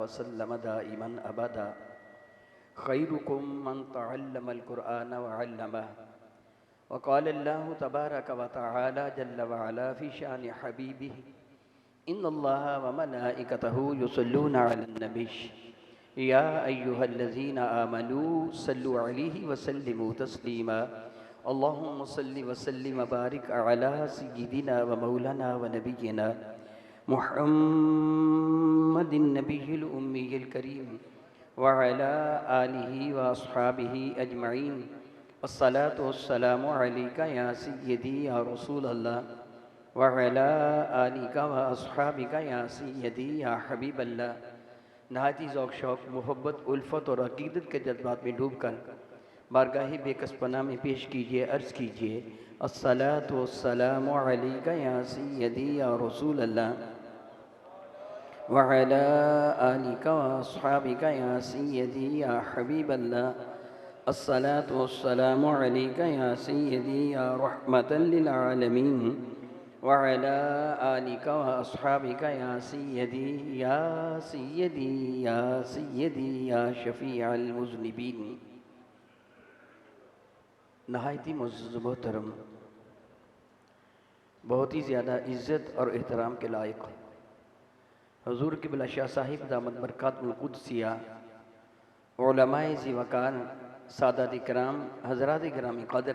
वसल्लम दाइमन अबदा खैरुकुम मन तअल्लमल कुरआन व अल्लमह वक़ाल अल्लाहु तबारक व तआला जल्ल व अला फ़ी शान हबीबिही इन्नल्लाहा व मलाइकतहु युसल्लूना अलन नबी या अय्युहल्लज़ीना आमनू सल्लु अलैहि व सल्लिमू तस्लीमा अल्लाहुम्मा सल्लि व सल्लिम व बारिक अला सय्यिदिना व मौलाना व नबिय्यिना मुहम्मदिन नबिय्यिल उम्मिय्यिल करीम व अला आलिहि व अस्हाबिहि अजमईन अस्सलातु वस्सलामु अलैका या सय्यदी या रसूल अल्लाह व अला आलिका व अस्हाबिका या सय्यदी या हबीब अल्लाह। नहायती ज़ौक़ शौक़ मोहब्बत उल्फ़त और अक़ीदत के जज्बात में डूबकर बारगाही बेकसपना में पेश कीजिए, अर्ज़ कीजिए अस्सलातु वस्सलामु अलैका या सय्यदी या रसूल अल्लाह व अला आलिका व अस्हाबिका या सय्यदी या हबीब अल्लाह। अस्सलातु वस्सलामु अलैका या सय्यदी या रहमतन लिल आलमीन व अला आलिका व अस्हाबिका या सय्यदी या सय्यदी या सय्यदी या शफ़ीअल मुज़निबीन। नहायती मुअज़्ज़ज़ मोहतरम, बहुत ही ज़्यादा इज़्ज़त और एहतराम के लायक हुज़ूर क़िबला शाह साहिब दामत बरकातुल क़ुद्सिया, उलमाए ज़िवकार, सादात इकराम, हज़रात गिरामी क़द्र,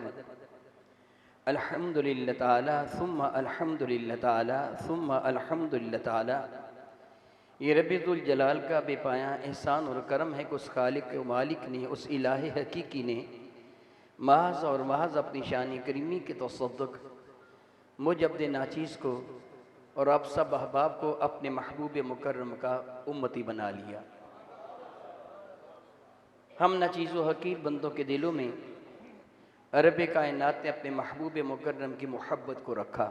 अल्हम्दुलिल्लाह ताला सुम्मा अल्हम्दुलिल्लाह ताला सुम्मा अल्हम्दुलिल्लाह ताला। ये रब्बुल जलाल का बेपाया एहसान और करम है कि उस खालिक व मालिक ने, उस इलाहे हकीकी ने महज़ और महज़ अपनी शान करीमी के तसद्दुक़ मुझ अपने नाचीज़ को और आप सब अहबाब को अपने महबूब मुकर्रम का उम्मती बना लिया। हम नाचीज़ व हकीर बंदों के दिलों में रब कायनात ने अपने महबूब मुकर्रम की मोहब्बत को रखा।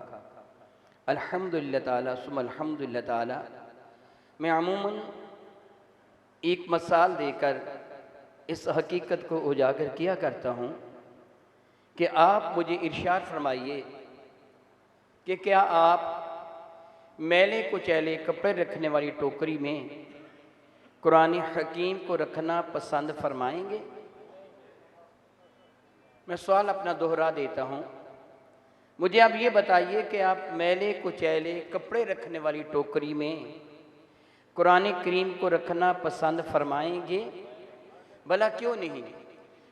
अल्हम्दुलिल्लाह ताला सुम्मा अल्हम्दुलिल्लाह ताला। मैं अमूमन एक मिसाल देकर इस हकीकत को उजागर किया करता हूँ कि आप मुझे इरशाद फरमाइए कि क्या आप मैले कुचैले कपड़े रखने वाली टोकरी में कुरान हकीम को रखना पसंद फरमाएंगे? मैं सवाल अपना दोहरा देता हूँ। मुझे आप ये बताइए कि आप मैले कुचैले कपड़े रखने वाली टोकरी में कुरान करीम को रखना पसंद फरमाएंगे? भला क्यों नहीं?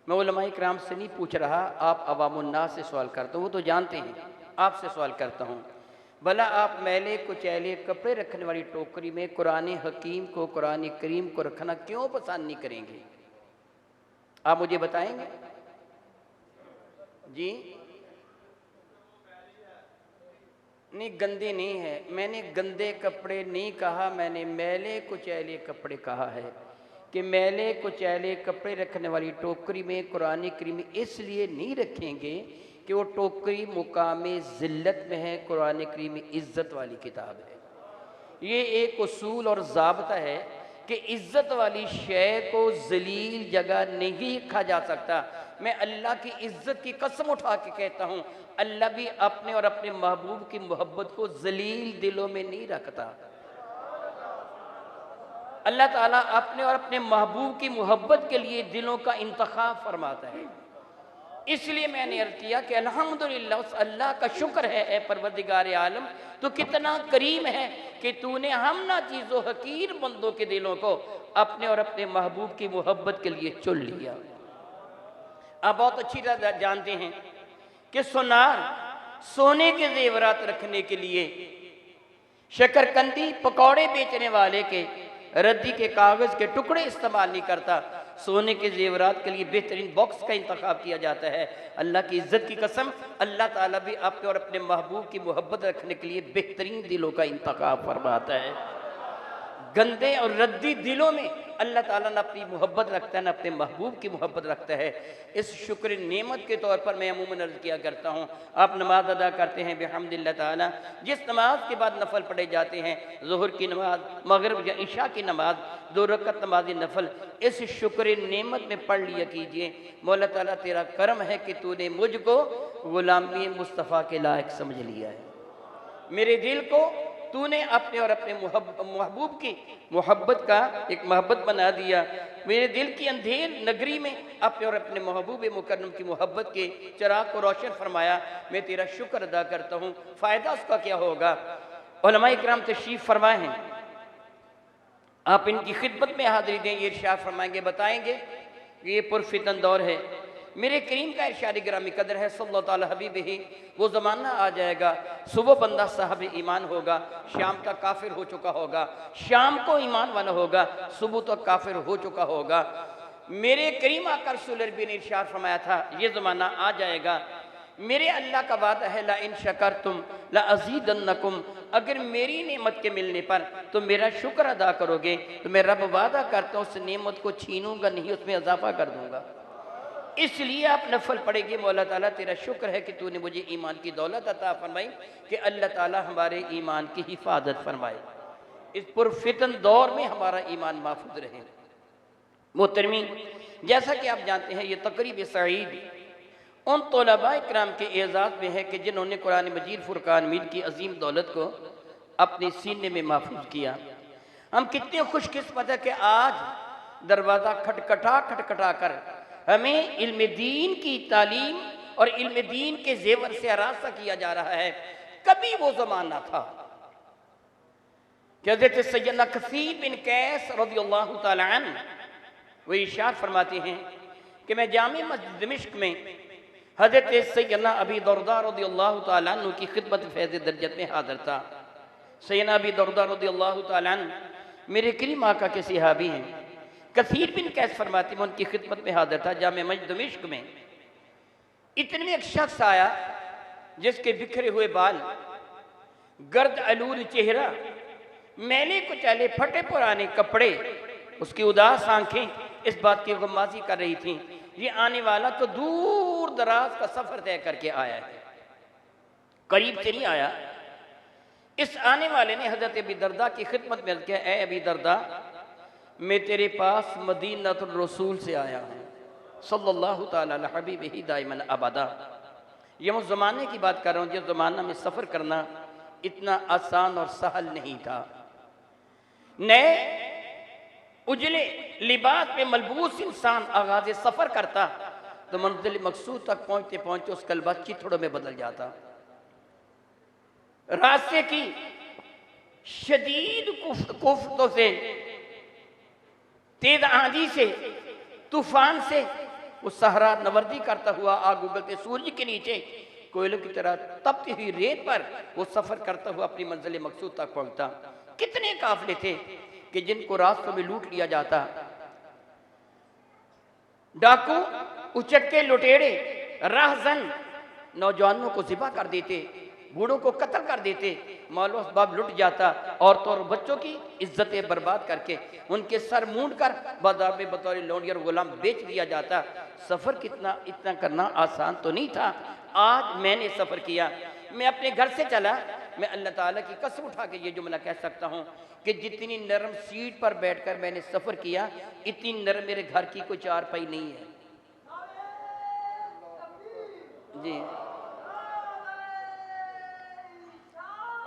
मैं उलमाए किराम से नहीं पूछ रहा, आप अवामुन्नास से सवाल करता हूँ, वो तो जानते हैं। आपसे सवाल करता हूँ, भला आप मैले कुचैले कपड़े रखने वाली टोकरी में कुरान हकीम को, कुरान करीम को रखना क्यों पसंद नहीं करेंगे? आप मुझे बताएंगे जी? नहीं, गंदे नहीं है, मैंने गंदे कपड़े नहीं कहा, मैंने मैले कुचैले कपड़े कहा है कि मैले कुचैले कपड़े रखने वाली टोकरी में कुरान करीम इसलिए नहीं रखेंगे कि वो टोकरी मुकामे ज़िल्लत में है, कुरान करीम इज़्ज़त वाली किताब है। ये एक उसूल और ज़ाब्ता है कि इज़्ज़त वाली शय को ज़लील जगह नहीं रखा जा सकता। मैं अल्लाह की इज़्ज़त की कसम उठा के कहता हूँ, अल्लाह भी अपने और अपने महबूब की मोहब्बत को ज़लील दिलों में नहीं रखता। अल्लाह ताला अपने और अपने महबूब की मोहब्बत के लिए दिलों का इंतखाब फरमाता है। इसलिए मैंने अर्ज़ किया कि अल्हम्दुलिल्लाह, उस अल्लाह का शुक्र है ए परवरदिगार आलम, तो कितना करीम है कि तूने हम ना चीज़ों हकीर बंदों के दिलों को अपने और अपने महबूब की मोहब्बत के लिए चुन लिया। आप बहुत अच्छी तरह जानते हैं कि सोनार, सोने के जेवरात रखने के लिए शकरकंदी पकौड़े बेचने वाले के रद्दी के कागज़ के टुकड़े इस्तेमाल नहीं करता, सोने के जेवरात के लिए बेहतरीन बॉक्स का इंतखाब किया जाता है। अल्लाह की इज़्ज़त की कसम, अल्लाह ताला भी अपने और अपने महबूब की मोहब्बत रखने के लिए बेहतरीन दिलों का इंतखाब फरमाता है। गंदे और रद्दी दिलों में अल्लाह ताला न अपनी मोहब्बत रखता है, न अपने महबूब की मोहब्बत रखता है। इस शुक्र नेमत के तौर पर मैं अमूमन अर्ज़ किया करता हूँ, आप नमाज अदा करते हैं बिहम्दिल्लाह ताला, जिस नमाज के बाद नफल पढ़े जाते हैं, ज़ुहर की नमाज, मगरिब या इशा की नमाज, 2 रकअत नमाज नफल, इस शुक्र नेमत में पढ़ लिया कीजिए। मौला ताला तेरा करम है कि तूने मुझको गुलामी मुस्तफ़ा के लायक समझ लिया है। मेरे दिल को तूने अपने और अपने महबूब की मोहब्बत का एक मोहब्बत बना दिया। मेरे दिल की अंधेर नगरी में अपने और अपने महबूब मुकर्रम की मोहब्बत के चिराग को रोशन फरमाया। मैं तेरा शुक्र अदा करता हूँ। फ़ायदा उसका क्या होगा? उलमा इकराम तशरीफ़ फरमाए हैं, आप इनकी खिदमत में हाज़िरी दें, ये इरशाद फरमाएंगे, बताएंगे ये पुरफितन दौर है। मेरे करीम का इरशाद गिरामी कदर है सल्लल्लाहु अलैहि हबीबिही, वो ज़माना आ जाएगा सुबह बंदा साहब ईमान होगा, शाम तक काफिर हो चुका होगा, शाम को ईमान वाला होगा, सुबह तक काफिर हो चुका होगा। मेरे करीम आका रसूल अरबी ने इरशाद फरमाया था ये ज़माना आ जाएगा। मेरे अल्लाह का वादा है ला इन शकरतुम ला अज़ीदन्नकुम, अगर मेरी नेमत के मिलने पर तुम मेरा शुक्र अदा करोगे तो मैं रब वादा करता हूँ उस नेमत को छीनूंगा नहीं, उसमें इजाफा कर दूंगा। इसलिए आप नफल पढ़ेंगे, मौला ताला तेरा शुक्र है कि तूने मुझे ईमान की दौलत अता फरमाई, कि अल्लाह ताला हमारे ईमान की हिफाजत फरमाए, इस पुरफितन दौर में हमारा ईमान महफूज रहे। मोहतरमी, जैसा कि आप जानते हैं ये तकरीब सईद उन तलबा इकराम के एजाज़ में है कि जिन्होंने कुरान मजीद फुरकान मीर की अजीम दौलत को अपने सीने में महफूज किया। हम कितने खुशकिस्मत है कि आज दरवाज़ा खटखटा कर हमें इल्म दीन की तालीम और इल्म दीन के जेवर से आरास्ता किया जा रहा है। कभी वो ज़माना था कि हज़रत सैयदना कसीर बिन कैस रज़ियल्लाहु ताला अन्हु वो इरशाद फरमाते हैं कि मैं जामे मस्जिद दिमिश्क में हज़रत सैयदना अबी दरदा रज़ियल्लाहु ताला अन्हु की खिदमत फैज़ दर्जत में हाज़िर था। सैयदना अबी दरदा रज़ियल्लाहु ताला अन्हु मेरे करीम आका के सहाबी हैं। कसीर बिन कैस फरमाते मैं उनकी खिदमत में हाज़िर था जामे मस्जिद दिमिश्क में। इतने में एक शख्स आया जिसके बिखरे हुए बाल, गर्द आलूद चेहरा, मैले कुचैले फटे पुराने कपड़े, उसकी उदास आंखें इस बात की गम्माज़ी कर रही थी ये आने वाला तो दूर दराज का सफर तय करके आया है, करीब से नहीं आया। इस आने वाले ने हजरत अबी दरदा की खिदमत में किया, ए अबी दरदा मैं तेरे पास मदीनतुर रसूल से आया हूँ सल्लल्लाहु ताला अलैहि हबीबिही दाइमन अबदा। ये मैं ज़माने की बात कर रहा हूँ जिस ज़माना में सफ़र करना इतना आसान और सहल नहीं था। नए उजले लिबास में मलबूस इंसान आगाज़ सफ़र करता तो मंजिल मकसूद तक पहुँचते पहुँचते उसका लिबास चिथड़ों में बदल जाता। रास्ते की शदीद कुफ्तों से, तेज आंधी से, तूफान से वो सहरा नवर्दी करता हुआ आग उगलते सूरज के नीचे कोयलों की तरह तपती हुई रेत पर वो सफ़र करता हुआ अपनी मंजिल मकसूद तक पहुँचता। कितने काफिले थे कि जिनको रास्तों में लूट लिया जाता, डाकू, उचक्के, लुटेरे, राहजन नौजवानों को ज़िबा कर देते, बूढ़ों को कत्ल कर देते, मालो असबाब लुट जाता, औरतों और बच्चों की इज्जतें बर्बाद करके उनके सर मूंड कर बाजार में बतौर लौंडी और गुलाम बेच दिया जाता। सफ़र कितना इतना करना आसान तो नहीं था। आज मैंने सफ़र किया, मैं अपने घर से चला, मैं अल्लाह ताला की कसम उठा के ये जुमला कह सकता हूँ कि जितनी नरम सीट पर बैठकर मैंने सफ़र किया इतनी नरम मेरे घर की कोई चारपाई नहीं है जी।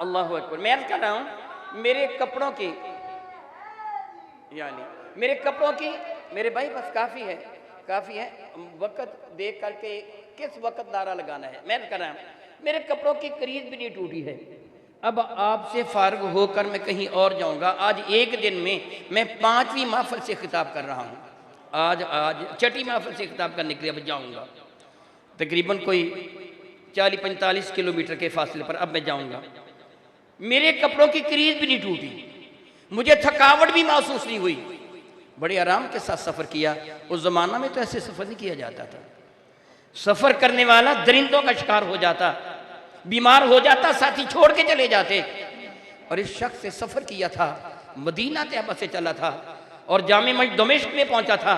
अल्लाह अकबर। मैं अर्ज़ कर रहा हूँ मेरे कपड़ों की, यानी मेरे कपड़ों की, मेरे भाई बस काफ़ी है, काफ़ी है, वक़्त देख करके किस वक़्त नारा लगाना है। मैं अर्ज़ कर रहा हूँ मेरे कपड़ों की करीज भी नहीं टूटी है। अब आपसे फारग होकर मैं कहीं और जाऊंगा। आज एक दिन में मैं 5वीं महफिल से खिताब कर रहा हूँ, आज छठी महफिल से खिताब करने के लिए अब जाऊंगा। तकरीबन कोई 40-45 किलोमीटर के फासले पर अब मैं जाऊंगा। मेरे कपड़ों की करीज भी नहीं टूटी, मुझे थकावट भी महसूस नहीं हुई, बड़े आराम के साथ सफ़र किया। उस ज़माना में तो ऐसे सफ़र नहीं किया जाता था। सफ़र करने वाला दरिंदों का शिकार हो जाता, बीमार हो जाता, साथी छोड़ के चले जाते। और इस शख्स से सफ़र किया था, मदीना तैयबा से चला था और जामे मस्जिद दमिश्क में पहुंचा था।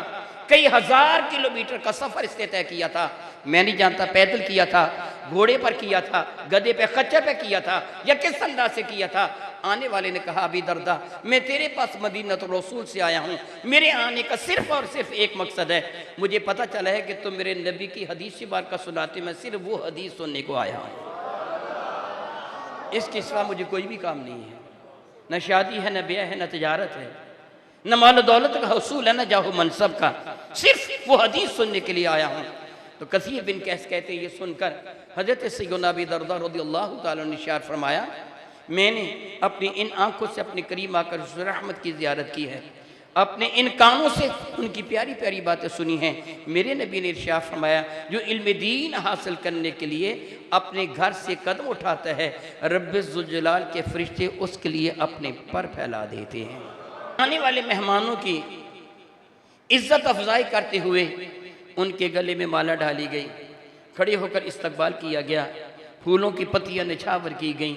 कई हज़ार किलोमीटर का सफ़र इसने तय किया था। मैं नहीं जानता पैदल किया था, घोड़े पर किया था, गधे पे, खच्चर पे किया था या किस अंदाज से किया था। आने वाले ने कहा अबी दरदा मैं तेरे पास मदीनतुर रसूल से आया हूँ, मेरे आने का सिर्फ और सिर्फ एक मकसद है, मुझे पता चला है कि तुम मेरे नबी की हदीस बार का सुनाते, मैं सिर्फ वो हदीस सुनने को आया हूँ, इसके सिवा मुझे कोई भी काम नहीं है। न शादी है, न ब्याह है, न तिजारत है, न माल दौलत का हसूल है, न जाहो मनसब का, सिर्फ वो हदीस सुनने के लिए आया हूँ। तो कसीर बिन कैस कहते ये सुनकर हजरत सैयदना अबी दरदा रज़ियल्लाहु ताला अन्हु ने इरशाद फरमाया, मैंने अपनी इन आंखों से अपने करीम आकर हुज़ूर रहमत की ज़ियारत की है, अपने इन कानों से उनकी प्यारी प्यारी बातें सुनी हैं। मेरे नबी ने इरशाद फरमाया, जो इल्म दीन हासिल करने के लिए अपने घर से कदम उठाता है, रब्बुल जलाल के फरिश्ते उसके लिए अपने पर फैला देते हैं। आने वाले मेहमानों की इज्जत अफजाई करते हुए उनके गले में माला डाली गई, खड़े होकर इस्तकबाल किया गया, फूलों की पत्तियां निछावर की गईं,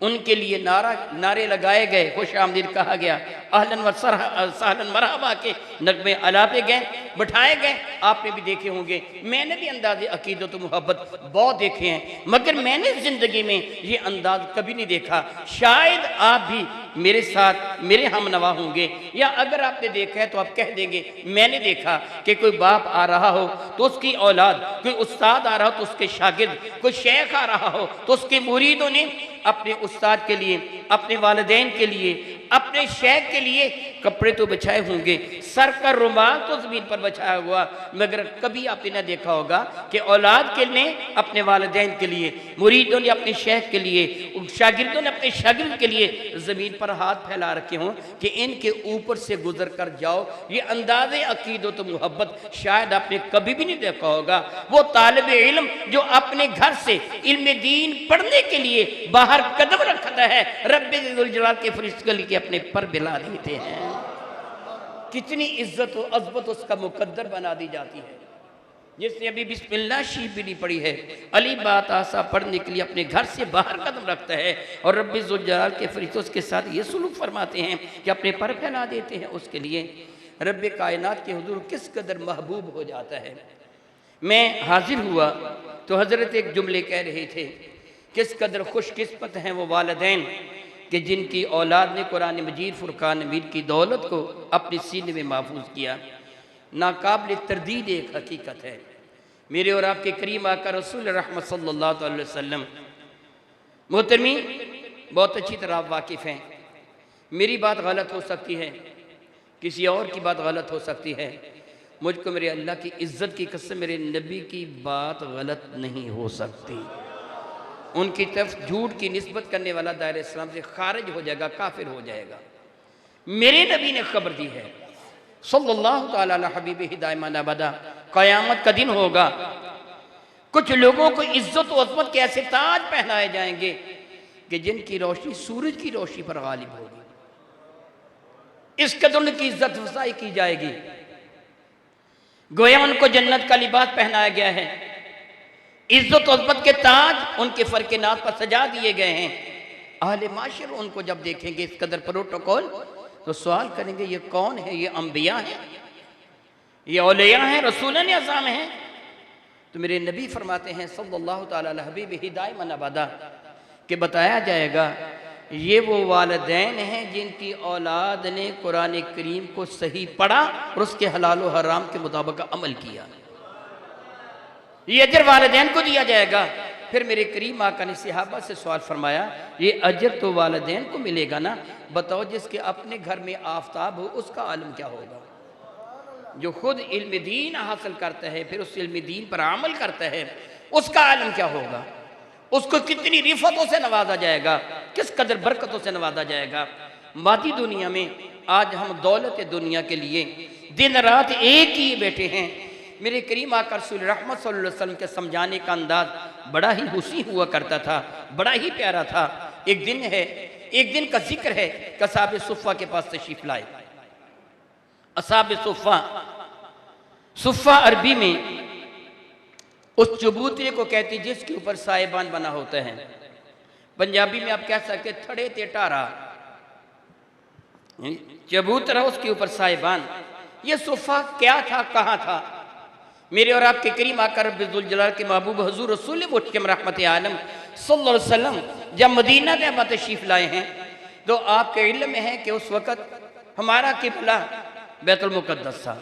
उनके लिए नारे लगाए गए, खुश आमदीद कहा गया, अहलन व सहलन मरहबा के नगमे अलापे गए, बिठाए गए। आपने भी देखे होंगे, मैंने भी अंदाज़े अकीदत मोहब्बत बहुत देखे हैं, मगर मैंने ज़िंदगी में ये अंदाज कभी नहीं देखा। शायद आप भी मेरे साथ मेरे हम नवा होंगे, या अगर आपने देखा है तो आप कह देंगे मैंने देखा कि कोई बाप आ रहा हो तो उसकी औलाद, कोई उस्ताद आ रहा हो तो उसके शागिर्द, कोई शेख आ रहा हो तो उसके मुरीदों ने अपने उस्ताद के लिए, अपने वालिदैन के लिए, अपने शेख के लिए कपड़े तो बिछाए होंगे, सर का रुमाल तो ज़मीन पर बिछाया हुआ, मगर कभी आपने न देखा होगा कि औलाद के ने अपने वालिदैन के लिए, मुरीदों ने अपने शेख के लिए, शागिर्दों ने अपने शागिर्द के लिए ज़मीन पर हाथ फैला रखे हों कि इनके ऊपर से गुजर कर जाओ। ये अंदाज़े अकीदत और मोहब्बत शायद आपने कभी भी नहीं देखा होगा। वो तालिब इल्म जो अपने घर से इल्म दीन पढ़ने के लिए बाहर कदम रखता है, रब्बुल जलाल के फरिश्ते के अपने पर बिला देते हैं। कितनी इज्जत और अज़मत उसका मुकद्दर बना दी जाती है। जिसने अभी बिस्मिल्लाह शीफ भी नहीं पढ़ी है, अली बात आसा पढ़ने के लिए अपने घर से बाहर कदम रखता है, और रब्बुल जलाल के फरिश्ते उसके साथ ये सुलूक फरमाते हैं कि अपने पर फैला देते हैं। उसके लिए रब्बे कायनात के हुजूर किस कदर महबूब हो जाता है। मैं हाजिर हुआ तो हज़रत एक जुमले कह रहे थे, किस कदर खुशकिस्मत हैं वो वालिदैन कि जिनकी औलाद ने कुरान मजीद फुरकान हमीद की दौलत को अपने सीने में महफूज किया। नाकाबिल तरदीद एक हकीकत है। मेरे और आपके करीम आका रसूल रहमत सल्लल्लाहु अलैहि वसल्लम, मोहतरमी बहुत अच्छी तरह आप वाकिफ़ हैं, मेरी बात गलत हो सकती है, किसी और की बात गलत हो सकती है, मुझको मेरे अल्लाह की इज़्ज़त की कसम मेरे नबी की बात गलत नहीं हो सकती। उनकी तरफ झूठ की निस्बत करने वाला दायरे इस्लाम से खारिज हो जाएगा, काफिर हो जाएगा। मेरे नबी ने खबर दी है सल्लल्लाहु ताला अला हबीबिही दाइमान अबदा, क़यामत का दिन होगा, कुछ लोगों को इज्जत और अज़मत के ऐसे ताज पहनाए जाएंगे कि जिनकी रोशनी सूरज की रोशनी पर गालिब होगी। इस कदर उनकी इज्जत अफजाई की जाएगी, गोया उनको जन्नत का लिबास पहनाया गया है, इज्जत और अज़मत के ताज उनके फरके नाज पर सजा दिए गए हैं। अहले माशर उनको जब देखेंगे इस कदर प्रोटोकॉल, तो सवाल करेंगे ये कौन है, ये अंबिया है, ये औलिया हैं, रसूलन अज़ाम हैं। तो मेरे नबी फरमाते हैं सल्लल्लाहु ताला अलैहि हबीबिही दाइमान अबदा कि बताया जाएगा ये वो वालिदैन हैं जिनकी औलाद ने कुरान करीम को सही पढ़ा और उसके हलाल व हराम के मुताबिक अमल किया। ये अजर वालिदैन को दिया जाएगा। फिर मेरे करीम आका ने सहाबा से सवाल फरमाया, ये अजर तो वालिदैन को मिलेगा ना, बताओ जिसके अपने घर में आफ्ताब हो उसका आलम क्या होगा। जो खुद इल्म दीन हासिल करता है फिर उस इल्म दीन पर अमल करता है उसका आलम क्या होगा, उसको कितनी रिफतों से नवाजा जाएगा, किस कदर बरकतों से नवाजा जाएगा। मादी दुनिया में आज हम दौलत दुनिया के लिए दिन रात एक ही बैठे हैं। मेरे करीम आका रसूल रहमत सल्लल्लाहु अलैहि वसल्लम के समझाने का अंदाज बड़ा ही हुसी हुआ करता था, बड़ा ही प्यारा था। एक दिन का जिक्र है, कसाब सुफ़ा के पास तशरीफ लाए। असाब सुफ़ा अरबी में उस चबूतरे को कहती जिसके ऊपर साहिबान बना होता है। पंजाबी में आप कह सकते थड़े ते टारा, चबूतरा उसके ऊपर साहिबान। ये सुफ़ा क्या था, कहाँ था? मेरे और आपके करीम आका रब्बुल जलाल के महबूब हुज़ूर रसूल मुहतरम रहमत आलम सल्लल्लाहु अलैहि वसल्लम जब मदीना तैयबा तशरीफ लाए हैं तो आपके इल्म में है कि उस वक़्त हमारा किबला बैतुल मुक़द्दस था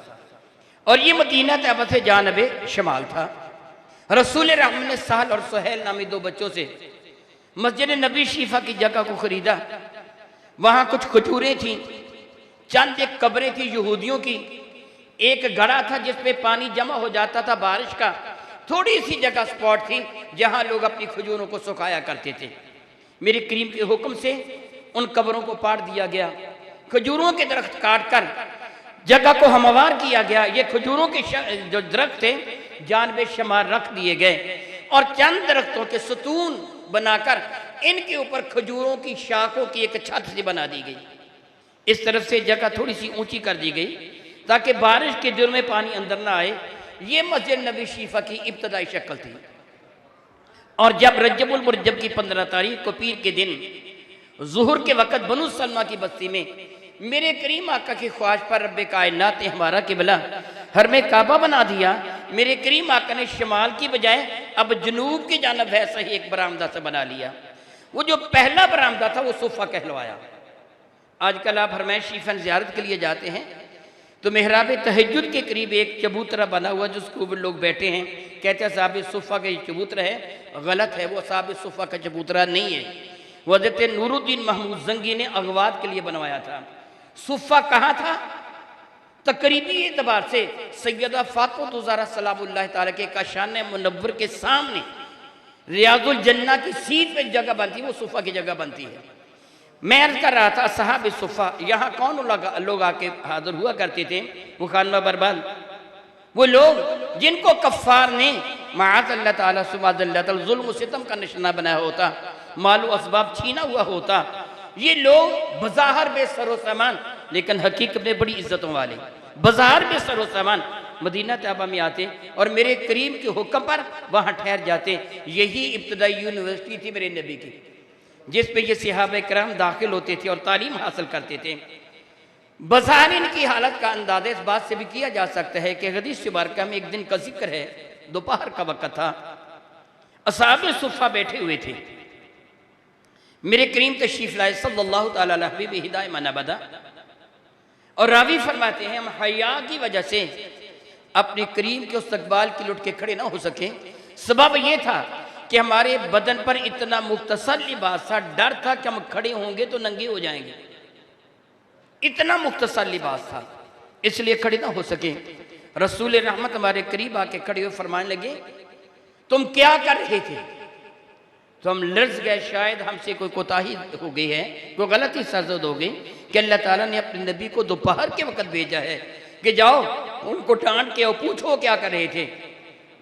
और ये मदीना तैयबा से जानिबे शमाल था। रसूल रहमत ने साल और सुहैल नामी दो बच्चों से मस्जिद नबी शरीफा की जगह को खरीदा। वहाँ कुछ खजूरें थीं, चंद एक कब्रें थी यहूदियों की, एक घड़ा था जिसमें पानी जमा हो जाता था बारिश का, थोड़ी सी जगह स्पॉट थी जहाँ लोग अपनी खजूरों को सुखाया करते थे। मेरे करीम के हुक्म से उन कब्रों को पाट दिया गया, खजूरों के दरख्त काट कर जगह को हमवार किया गया। ये खजूरों के जो दरख्त थे जानबे शमार रख दिए गए और चंद दरख्तों के सतून बनाकर इनके ऊपर खजूरों की शाखों की एक छत सी बना दी गई। इस तरफ से जगह थोड़ी सी ऊंची कर दी गई ताकि बारिश के दिनों में पानी अंदर ना आए। ये मस्जिद नबी शरीफा की इब्तदाई शक्ल थी। और जब रजबुल मुरज्जब की 15 तारीख को पीर के दिन ज़ुहर के वक़्त बनु सलमा की बस्ती में मेरे करीम आका की ख्वाहिश पर रब्बे कायनात ने हमारा किबला हरमे काबा बना दिया। मेरे करीम आका ने शमाल की बजाय अब जनूब की जानब वैसा ही एक बरामदा से बना लिया। वो जो पहला बरामदा था वो सोफ़ा कहलवाया। आजकल आप हरमैन शरीफन ज़ियारत के लिए जाते हैं तो मेहराब तहज्जुद के करीब एक चबूतरा बना हुआ जिसके ऊपर लोग बैठे हैं, कहते हैं साहब सुफ़ा का ये चबूतरा है। गलत है, वो साहब सुफ़ा का चबूतरा नहीं है, वो हज़रत नूरुद्दीन महमूद जंगी ने अगवात के लिए बनवाया था। सुफ़ा कहाँ था? तकरीबी एतबार से सैयदा फातिमा ज़हरा सलामुल्लाह तआला के काशान मुनव्वर के सामने रियाजुल जन्ना की सीट पे जगह बनती है, वो सुफ़ा की जगह बनती है। मैं अर्ज कर रहा था साहब सुफ़ा यहाँ कौन लोग आके हाजिर हुआ करते थे? वो खानवा बर्बाद, वो लोग जिनको कफ़ार ने माअज़ अल्लाह ताला सुब्हानल्लाह जुल्म सितम का निशाना बनाया होता, मालू असबाब छीना हुआ होता। ये लोग बज़ाहिर बेसरो सामान लेकिन हकीकत में बड़ी इज्जतों वाले, बाजार में सरो सामान मदीना तैयबा में आते और मेरे करीम के हुक्म पर वहाँ ठहर जाते। यही इब्तदाई यूनिवर्सिटी थी मेरे नबी की, जिस पे ये सहाबा किराम दाखिल होते थे और तालीम हासिल करते थे। बाजार इनकी हालत का अंदाज़ा इस बात से भी किया जा सकता है कि हदीस मुबारका में एक दिन का जिक्र है, दोपहर का वक़्त था, असहाब सुफ़ा बैठे हुए थे, मेरे करीम तशरीफ़ लाए सल्लल्लाहु तआला अलैहि हबीब हिदाय मनबदा। और रावी फरमाते हैं हम हया की वजह से अपने करीम के इस्तकबाल की लुट के खड़े ना हो सके। सबब यह था कि हमारे बदन पर इतना मुख्तसर लिबास था, डर था कि हम खड़े होंगे तो नंगे हो जाएंगे, इतना मुख्तसर लिबास था, इसलिए खड़े ना हो सके। रसूल रहमत हमारे करीब आके खड़े हुए फरमाने लगे तुम क्या कर रहे थे? तो हम लर्ज गए, शायद हमसे कोई कोताही हो गई है, कोई गलती सरजद हो गई कि अल्लाह ताला ने अपने नबी को दोपहर के वक़्त भेजा है कि जाओ उनको डांट के और पूछो क्या कर रहे थे।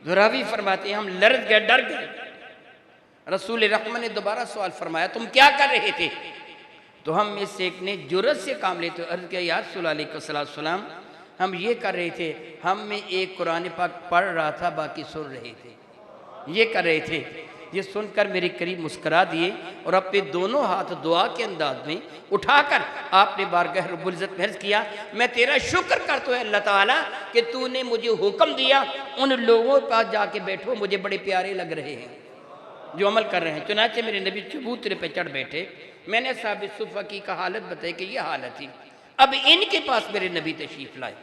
रावी फरमाते हैं हम लर्ज गए, डर गए। रसूल रहमत ने दोबारा सवाल फरमाया तुम क्या कर रहे थे? तो हम में से एक ने जुर्रत से काम लेते अर्ज़ किया या रसूल अलैहिस्सलाम हम ये कर रहे थे, हम में एक कुरान पाक पढ़ रहा था बाकी सुन रहे थे, ये कर रहे थे। ये सुनकर मेरे करीब मुस्करा दिए और अपने दोनों हाथ दुआ के अंदाज में उठाकर आपने बारगाह रब्बुल इज़्ज़त में अर्ज़ किया मैं तेरा शुक्र करता हूँ अल्लाह ताला कि तूने मुझे हुक्म दिया उन लोगों के पास जाके बैठो, मुझे बड़े प्यारे लग रहे हैं जो अमल कर रहे हैं। चुनाचे मेरे नबी चबूतरे पे चढ़ बैठे, मैंने साहब सुफ़ा की का हालत बताई कि यह हालत थी। अब इनके पास मेरे नबी तशरीफ़ लाए,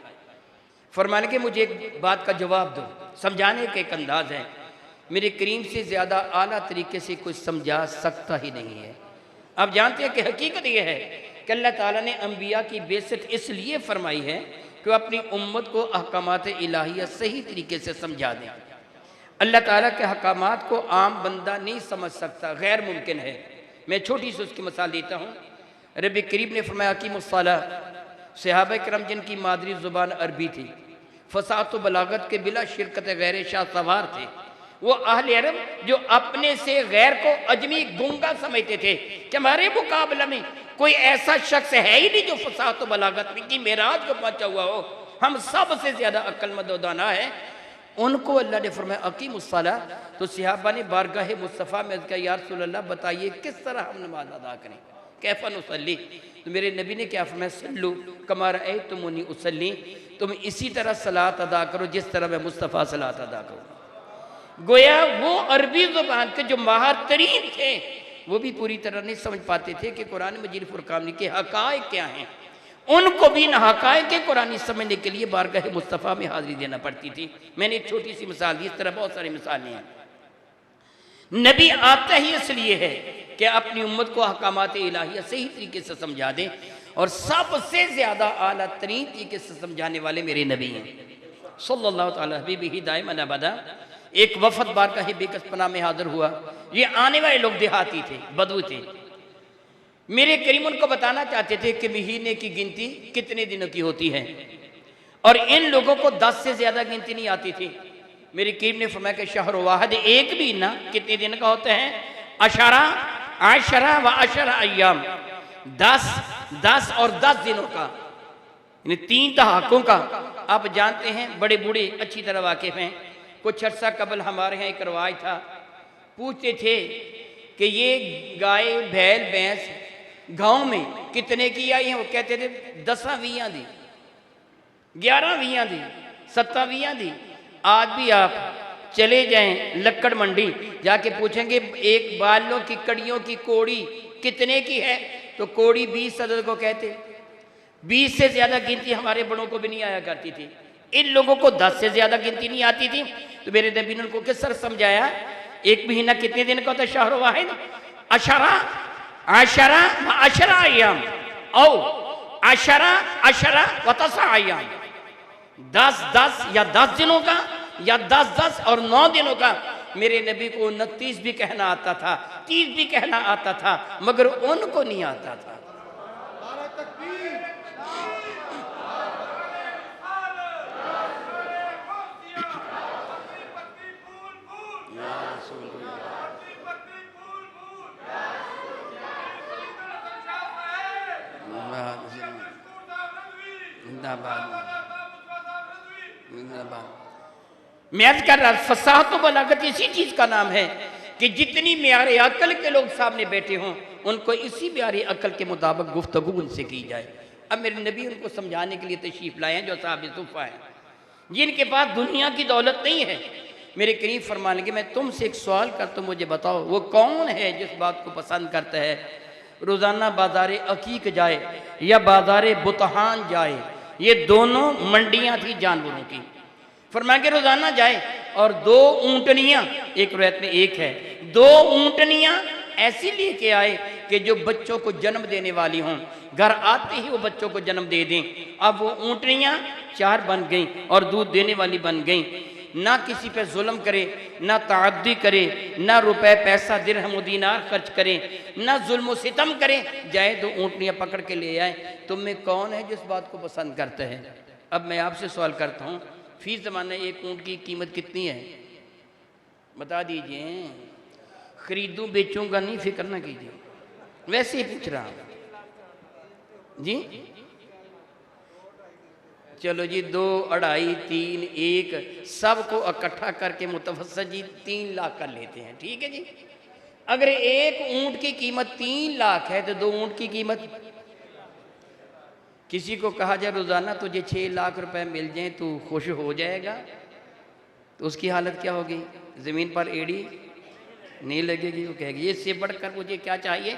फरमाने के मुझे एक बात का जवाब दो, समझाने का एक अंदाज़ है, मेरे करीम से ज़्यादा आला तरीके से कुछ समझा सकता ही नहीं है। आप जानते हैं कि हकीकत यह है कि अल्लाह ताला ने अम्बिया की बेइज्जत इसलिए फरमाई है कि वह अपनी उम्मत को अहकामात इलाहिया सही तरीके से समझा दें। अल्लाह ताला के अहकामात को आम बंदा नहीं समझ सकता, गैर मुमकिन है। मैं छोटी सी उसकी मिसाल देता हूँ। रब्बी करीम ने फरमाया अकीमुस्सलाह, सहाबा किराम जिनकी मादरी ज़ुबान अरबी थी, फसाहत व बलागत के बिला शिरकत गैर शाह सवार थे, वो अहले अरब जो अपने से गैर को अजमी गूंगा समझते थे कि हमारे मुकाबले में कोई ऐसा शख्स है ही नहीं जो फसाहत व बलागत में कि मेराज को पहुंचा हुआ हो, हम सब से ज्यादा अक्लमंद व दाना है। उनको अल्लाह ने फरमाया अकीमुस्सलाह। तो सहाबा ने बारगाह मुस्तफ़ा में कहा या रसूल अल्लाह बताइए किस तरह हम नमाज अदा करें, कैफ़ा नुसल्ली। तो मेरे नबी ने क्या फरमाया सल्लू कमा रअयतुमूनी उसल्ली, तुम इसी तरह सलात अदा करो जिस तरह मैं मुस्तफ़ा सलात अदा करूँ। गोया वो अरबी ज़ुबान के जो माहिर तरीन थे वो भी पूरी तरह नहीं समझ पाते थे कि कुरान मजीद फुरकान के हक़ाइक़ क्या हैं। उनको भी इन हक़ाइक़ के कुरानी समझने के लिए बारगाह मुस्तफ़ा में हाज़िरी देना पड़ती थी। मैंने एक छोटी सी मिसाल दी, इस तरह बहुत सारी मिसालें हैं। नबी आता ही इसलिए है कि अपनी उम्मत को अहकामात इलाहिया सही तरीके से समझा दें, और सबसे ज़्यादा आला तरीन तरीके से समझाने वाले मेरे नबी हैं सल्लल्लाहु अलैहि हबीबिही दाइमन अबदा। एक वफद बार का ही बेकसपना में हाजिर हुआ। ये आने वाले लोग देहाती थे, बदू थे। मेरे करीम उनको बताना चाहते थे कि महीने की गिनती कितने दिनों की होती है, और इन लोगों को 10 से ज़्यादा गिनती नहीं आती थी। मेरे करीम ने फरमाया कि शहर वाहिद, एक भी ना कितने दिन का होता है? अशरा आशरा व अशरा अय्याम, 10 और 10 दिनों का, यानी 3 दहाकों का। आप जानते हैं, बड़े बूढ़े अच्छी तरह वाकिफ हैं। कुछ अर्सा कबल हमारे यहाँ एक रवाज था, पूछते थे कि ये गाय बैल भैंस गांव में कितने की आई हैं? वो कहते थे 10-20 दी, 11-20 दी, 7-20 दी। आज भी आप चले जाएं लक्कड़ मंडी, जाके पूछेंगे एक बालों की कड़ियों की कोड़ी कितने की है, तो कोड़ी 20 सदर को कहते। 20 से ज़्यादा गिनती हमारे बड़ों को भी नहीं आया करती थी। इन लोगों को 10 से ज़्यादा गिनती नहीं आती थी। तो मेरे नबी ने उनको किस तरह समझाया? एक महीना कितने दिन का होता है? शहर वाहिद अशरा आशरा व अशरा अय्याम, औ अशरा अशरा व तसा अय्याम, 10 या 10 दिनों का, या 10 और 9 दिनों का। मेरे नबी को 29 भी कहना आता था, 30 भी कहना आता था, मगर उनको नहीं आता था। मैं अर्ज कर रहा, फसाहत व बलागत इसी चीज का नाम है कि जितनी म्यारे अकल के लोग सामने बैठे हों, उनको इसी म्यारे अकल के मुताबिक गुफ्तगू उनसे की जाए। अब मेरे नबी उनको समझाने के लिए तशरीफ लाए हैं, जो साहब सुफ़ा हैं, जिनके पास दुनिया की दौलत नहीं है। मेरे करीब फरमाने लगे, मैं तुमसे एक सवाल करता हूँ, मुझे बताओ वो कौन है जिस बात को पसंद करता है रोज़ाना बाज़ार अकीक जाए या बाज़ार बुतहान जाए? ये दोनों मंडियाँ थी जानवरों की। फरमाया कि रोज़ाना जाए और 2 ऊँटनियाँ, एक रवायत में एक है, 2 ऊँटनियाँ ऐसी लेके आए कि जो बच्चों को जन्म देने वाली हों, घर आते ही वो बच्चों को जन्म दे दें। अब वो ऊँटनियाँ 4 बन गईं और दूध देने वाली बन गईं। ना किसी पे जुल्म करे, ना ताअद्दी करे, ना रुपए पैसा दिरहम व दीनार खर्च करे, ना जुल्म सितम करे, जाए 2 ऊँटनियाँ पकड़ के ले आए। तुम में कौन है जिस बात को पसंद करता है? अब मैं आपसे सवाल करता हूँ, फी ज़माना एक ऊँट की कीमत कितनी है? बता दीजिए। खरीदूँ बेचूंगा नहीं, फिक्र ना कीजिए, वैसे ही पूछ रहा हूँ जी। चलो जी, 2, 2.5, 3, 1 सबको इकट्ठा करके मुतवस्सित जी 3 लाख कर लेते हैं, ठीक है जी। अगर एक ऊँट की कीमत 3 लाख है तो 2 ऊँट की कीमत, किसी को कहा जाए रोज़ाना तुझे 6 लाख रुपए मिल जाएं तो खुश हो जाएगा, तो उसकी हालत क्या होगी? ज़मीन पर एड़ी नहीं लगेगी। वो कहेगी ये इससे बढ़कर मुझे क्या चाहिए?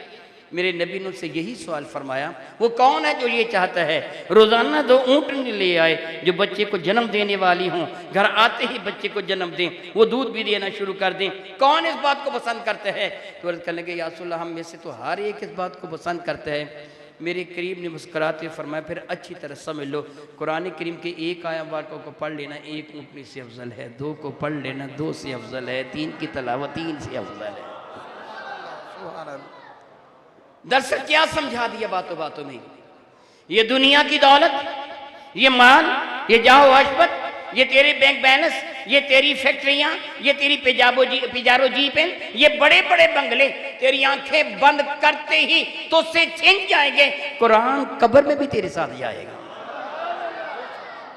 मेरे नबी ने उससे यही सवाल फरमाया, वो कौन है जो ये चाहता है रोज़ाना 2 ऊँटनी ले आए जो बच्चे को जन्म देने वाली हों, घर आते ही बच्चे को जन्म दें, वो दूध भी देना शुरू कर दें? कौन इस बात को पसंद करता है? तो अर्ज़ करने लगे, या रसूल अल्लाह, हम में से तो हर एक इस बात को पसंद करता है। मेरे करीब ने मुस्कुराते फरमाया, फिर अच्छी तरह समझ लो, कुरान करीम के एक आया वाक़ों को पढ़ लेना 1 ऊँटनी से अफजल है, 2 को पढ़ लेना 2 से अफजल है, 3 की तलावत 3 से अफजल है। दरअसल क्या समझा दिया बातों बातों में? ये दुनिया की दौलत, ये माल, ये जाओ आशपत, ये तेरे बैंक बैलेंस, ये तेरी फैक्ट्रियां, ये तेरी पिजारो जीपें, ये बड़े बड़े बंगले, तेरी आंखें बंद करते ही तो से छिन जाएंगे, कुरान कब्र में भी तेरे साथ जाएगा।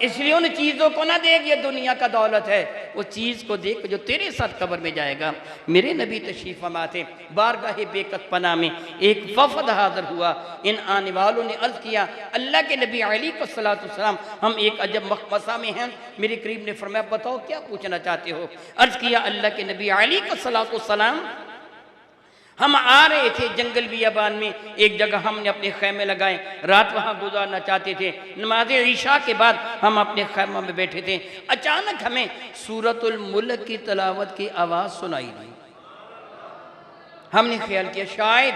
इसलिए उन चीज़ों को ना देख ये दुनिया का दौलत है, उस चीज़ को देख जो तेरे साथ कब्र में जाएगा। मेरे नबी तशरीफ़ फरमा थे, बारगाह बेकत पना में एक वफद हाज़िर हुआ। इन आने वालों ने अर्ज़ किया, अल्लाह के नबी अलैहिस्सलाम, हम एक अजब मखमसा में हैं। मेरे करीब ने फरमाया, बताओ क्या पूछना चाहते हो? अर्ज़ किया, अल्लाह के नबी अलैहिस्सलाम, हम आ रहे थे जंगल बियाबान में, एक जगह हमने अपने खैमे लगाए, रात वहाँ गुजारना चाहते थे। नमाज ईशा के बाद हम अपने खैमे में बैठे थे, अचानक हमें सूरतुल मुल्क की तलावत की आवाज़ सुनाई दी। हमने ख्याल किया शायद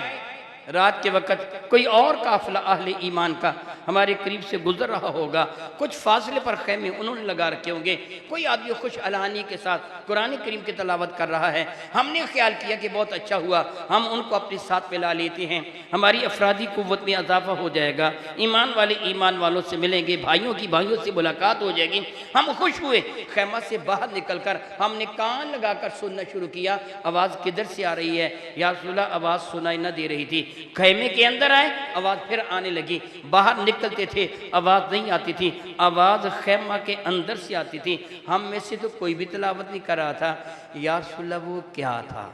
रात के वक़्त कोई और काफिला अहले ईमान का हमारे करीब से गुजर रहा होगा, कुछ फासले पर खैमे उन्होंने लगा रखे होंगे, कोई आदमी खुश अलहानी के साथ कुरान करीम की तलावत कर रहा है। हमने ख्याल किया कि बहुत अच्छा हुआ, हम उनको अपने साथ मिला लेते हैं, हमारी अफरादी कुव्वत में इजाफा हो जाएगा, ईमान वाले ईमान वालों से मिलेंगे, भाइयों की भाइयों से मुलाकात हो जाएगी। हम खुश हुए। खैमा से बाहर निकल कर हमने कान लगा कर सुनना शुरू किया, आवाज़ किधर से आ रही है या रसूल अल्लाह, आवाज़ सुनाई न दे रही थी। खैमे के अंदर आए, आवाज़ फिर आने लगी, बाहर निकलते थे आवाज़ नहीं आती थी, आवाज़ खैमा के अंदर से आती थी। हम में से तो कोई भी तिलावत नहीं कर रहा था। या रसूल अल्लाह वो क्या था?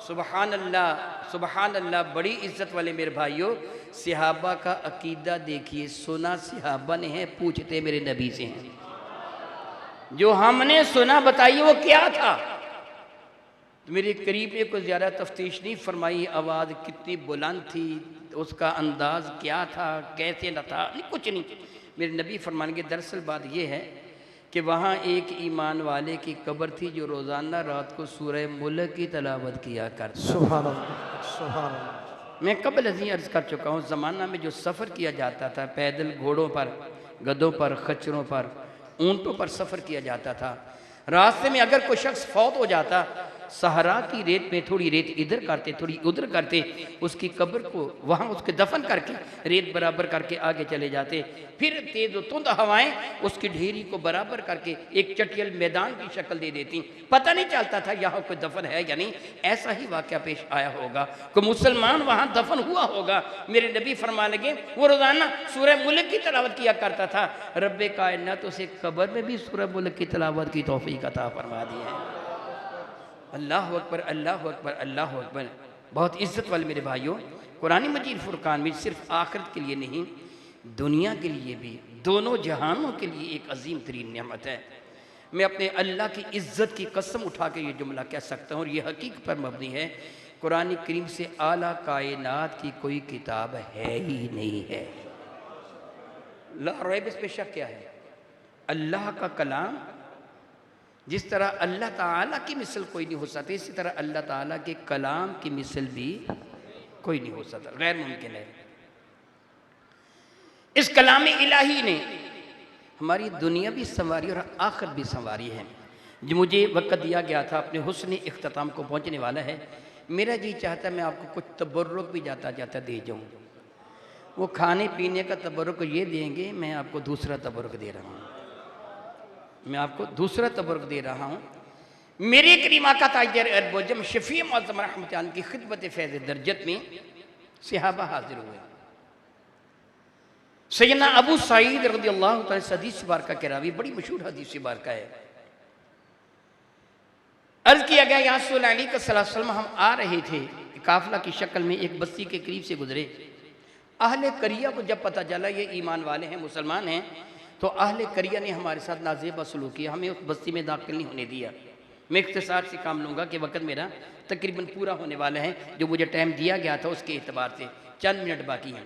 सुबहान अल्लाह, सुबहान अल्लाह। बड़ी इज्जत वाले मेरे भाइयों, सहाबा का अकीदा देखिए, सुना सहाबा ने है, पूछते मेरे नबी से हैं। जो हमने सुना बताइए वो क्या था? तो मेरे करीब ने कुछ ज़्यादा तफ्तीश नहीं फरमाई, आवाज़ कितनी बुलंद थी, उसका अंदाज़ क्या था, कैसे न था, नहीं कुछ नहीं। मेरे नबी फरमाएंगे दरअसल बात ये है कि वहाँ एक ईमान वाले की कब्र थी जो रोज़ाना रात को सूरह मुल्क की तलावत किया करता। सुभान अल्लाह, सुभान अल्लाह। मैं कबल अज़ीं अर्ज़ कर चुका हूँ, ज़माना में जो सफ़र किया जाता था, पैदल घोड़ों पर, गधों पर, खच्चरों पर, ऊँटों पर सफ़र किया जाता था। रास्ते में अगर कोई शख्स फौत हो जाता, सहरा की रेत में थोड़ी रेत इधर करते थोड़ी उधर करते, उसकी कब्र को वहाँ उसके दफन करके रेत बराबर करके आगे चले जाते। फिर तेज तुंद हवाएं उसकी ढेरी को बराबर करके एक चटियल मैदान की शक्ल दे देती, पता नहीं चलता था यहाँ कोई दफन है या नहीं। ऐसा ही वाक़या पेश आया होगा, कोई मुसलमान वहाँ दफन हुआ होगा। मेरे नबी फरमा लगे वो रोज़ाना सूरह मुल्क की तलावत किया करता था। रब्बे कायनात उसे कब्र में भी सूरह मुल्क की तलावत की तौफीक अता फरमा दी है। अल्लाह अकबर, अल्लाह अकबर, अल्लाह अकबर। बहुत इज्जत वाले मेरे भाइयों, कुरान मजीद फुरकान में सिर्फ आखिरत के लिए नहीं, दुनिया के लिए भी, दोनों जहानों के लिए एक अजीम तरीन नेमत है। मैं अपने अल्लाह की इज्जत की कसम उठा के ये जुमला कह सकता हूँ और ये हकीकत पर मबनी है, कुरान करीम से आला कायनात की कोई किताब है ही नहीं है। ला रैब, इस पे शक क्या है? अल्लाह का कलाम जिस तरह अल्लाह ताला की मिसल कोई नहीं हो सकती, इसी तरह अल्लाह ताला के कलाम की मिसल भी कोई नहीं हो सकता, गैर मुमकिन है। इस कलाम इलाही ने हमारी दुनिया भी संवारी और आखिरत भी संवारी है। जो मुझे वक्त दिया गया था अपने हुस्न इख्तिताम को पहुंचने वाला है, मेरा जी चाहता मैं आपको कुछ तबर्रुक भी जाता जाता दे जाऊं। वो खाने पीने का तबर्रुक ये देंगे, मैं आपको दूसरा तबर्रुक दे रहा हूँ, मैं आपको दूसरा तबर्रुक दे रहा हूँ। मेरे करीम आका ताजर अरबोजम शफी मुअज़्ज़म रहमतुल्लाह की खिदमत फैज़ दरजत में सहाबा हाजिर हुए। सैयदना अबू सईद रज़ियल्लाहु तआला हदीस बारका के रावी, बड़ी मशहूर हदीस बारका है। अर्ज किया गया या रसूल अल्लाह सल्लल्लाहु अलैहि वसल्लम, हम आ रहे थे काफिला की शक्ल में, एक बस्ती के करीब से गुजरे। अहले करिया को जब पता चला ये ईमान वाले हैं, मुसलमान हैं, तो अहले करिया ने हमारे साथ नाज़ेबा सलूक किया, हमें उस बस्ती में दाखिल नहीं होने दिया। मैं इख्तिसार से काम लूँगा कि वक़्त मेरा तकरीबन पूरा होने वाला है, जो मुझे टाइम दिया गया था उसके एतबार से चंद मिनट बाकी हैं।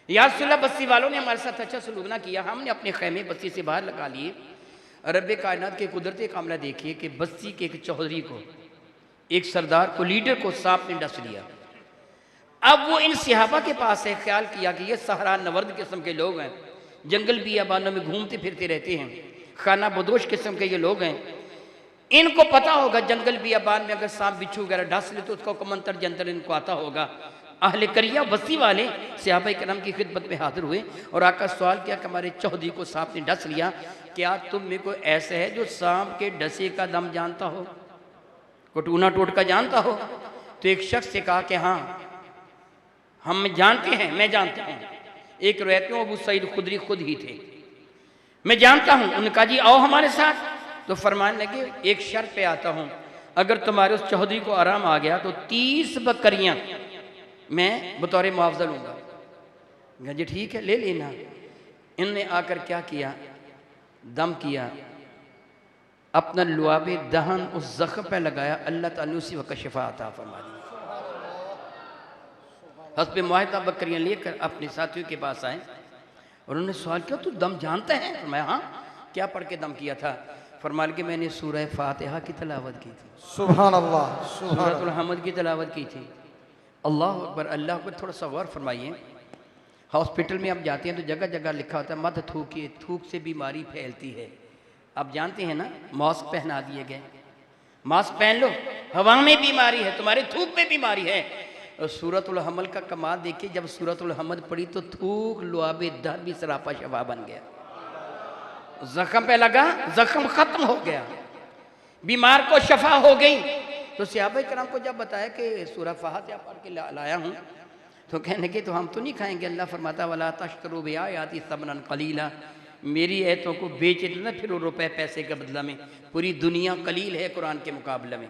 या रसूल अल्लाह, बस्ती वालों ने हमारे साथ अच्छा सलूक ना किया, हमने अपने खैमे बस्ती से बाहर लगा लिए। रब्बे कायनात के कुदरती कामला देखिए कि बस्ती के एक चौधरी को, एक सरदार को, लीडर को सांप ने डस लिया। अब वो इन सहाबा के पास है, ख्याल किया कि ये सहरा नवर्द किस्म के लोग हैं, जंगल बियाबानों में घूमते फिरते रहते हैं, खाना बदोश किस्म के ये लोग हैं, इनको पता होगा जंगल बियाबान में अगर सांप बिच्छू वगैरह डस ले तो उसका मंतर जंतर इनको आता होगा। अहले करिया बस्ती वाले सहाबा करम की खिदमत में हाजिर हुए और आका सवाल किया कि हमारे चौधरी को सांप ने डस लिया, क्या तुम में कोई ऐसा है जो सांप के डसे का दम जानता हो, को टूना टोटका जानता हो? तो एक शख्स से कहा कि हाँ हम जानते हैं, मैं जानता हूँ। एक रहते हो अबू सईद खुदरी खुद ही थे, मैं जानता हूँ। उन्होंने कहा जी आओ हमारे साथ। तो फरमाने लगे एक शर्त पे आता हूँ, अगर तुम्हारे उस चौधरी को आराम आ गया तो 30 बकरियां मैं बतौर मुआवजा लूँगा। जी ठीक है ले लेना। इनने आकर क्या किया, दम किया, अपना लुआबे दहन उस जख्म पे लगाया, अल्लाह ताला उसी वक्त शिफा अता फरमा दी। हस्बे मुआहिदा बकरियां लेकर अपने साथियों के पास आए और उन्होंने सवाल किया तू दम जानता है? मैं हाँ। क्या पढ़ के दम किया था? फरमान के मैंने सूरह फातिहा की तिलावत की थी, सुभान अल्लाह, सुभान सूरतुल अल्लाह। हमद की तिलावत की थी। अल्लाह अकबर, अल्लाह अकबर। थोड़ा सा गौर फरमाइए, हॉस्पिटल में आप जाते हैं तो जगह जगह लिखा होता है मत थूकिए, थूक से बीमारी फैलती है। आप जानते हैं ना, मास्क पहना दिए गए, मास्क पहन लो, हवा में बीमारी है, तुम्हारे थूक में बीमारी है। और सूरतुल हमल का कमाल देखिए, जब सूरतुल हमद पड़ी तो थूक लुआबे दर भी सरापा शफा बन गया। जख्म पे लगा, जख्म खत्म हो गया, बीमार को शफा हो गई। तो सहाबा कराम को जब बताया कि सूरह फातिहा पढ़ के लाया हूँ, तो कहने के तो हम तो नहीं खाएंगे। अल्लाह फरमाता वला तश्तरू बिआयाती समनन कलीला, मेरी आयतों को बेच देना फिर रुपए पैसे के बदला में, पूरी दुनिया कलील है कुरान के मुकाबले में,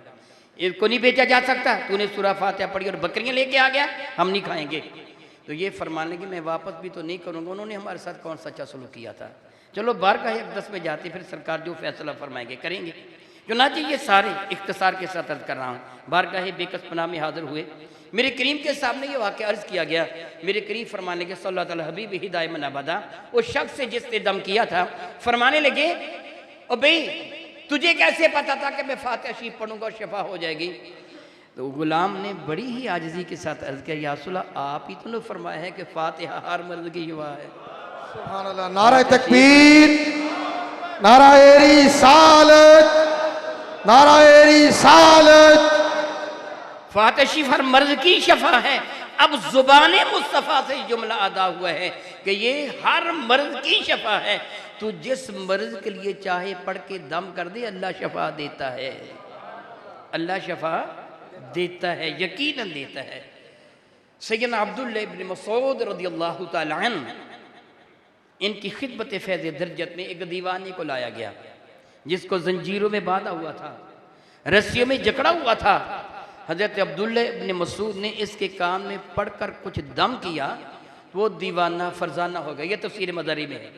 इसको नहीं बेचा जा सकता। तूने सूरह फातिहा पढ़ी और बकरियां लेके आ गया, हम नहीं खाएंगे। तो ये फरमाने कि मैं वापस भी तो नहीं करूँगा, उन्होंने हमारे साथ कौन सच्चा सलूक किया था। चलो बारगाह अक़दस में जाते, फिर सरकार जो फैसला फरमाएंगे करेंगे। चुनांचे ये सारे इख्तिसार के साथ अर्ज कर रहा हूँ। बारगाह बेकस पनाह में हाजिर हुए, मेरे करीम के सामने ये वाक़या अर्ज किया गया। मेरे करीम फरमाने के सल्लल्लाहु अलैहि हबीब हिदाय मन अबदा, उस शख्स से जिसने दम किया था, फरमाने लगे ओ भाई तुझे कैसे पता था कि मैं फातिहा शरीफ पढ़ूंगा और शफा हो जाएगी। तो गुलाम ने बड़ी ही आजिज़ी के साथ अर्ज किया, या रसूल अल्लाह, आप ही तो ने फरमाया है कि फातिहा हर मर्द की शिफा है। सुभान अल्लाह, नारा तकबीर, नारा रिसालत, नारा रिसालत। फातिहा शरीफ हर मर्द की शफा है। अब जुबान मुस्तफ़ा से जुमला अदा हुआ है कि ये हर मर्द की शफा है। तो जिस मर्ज के लिए चाहे पढ़ के दम कर दे, अल्लाह शफा देता है, अल्लाह शफा देता है, यकीनन देता है। सैयदना अब्दुल्लाह इब्न मसूद रज़ियल्लाहु तआला अन्हु, इनकी खिदमत फैज़ दरजत में एक दीवाने को लाया गया, जिसको जंजीरों में बांधा हुआ था, रस्सियों में जकड़ा हुआ था। हज़रत अब्दुल्लाह इब्न मसूद ने इसके कान में पढ़कर कुछ दम किया, वो दीवाना फरजाना हो गया। ये तफसीर मदरी में है।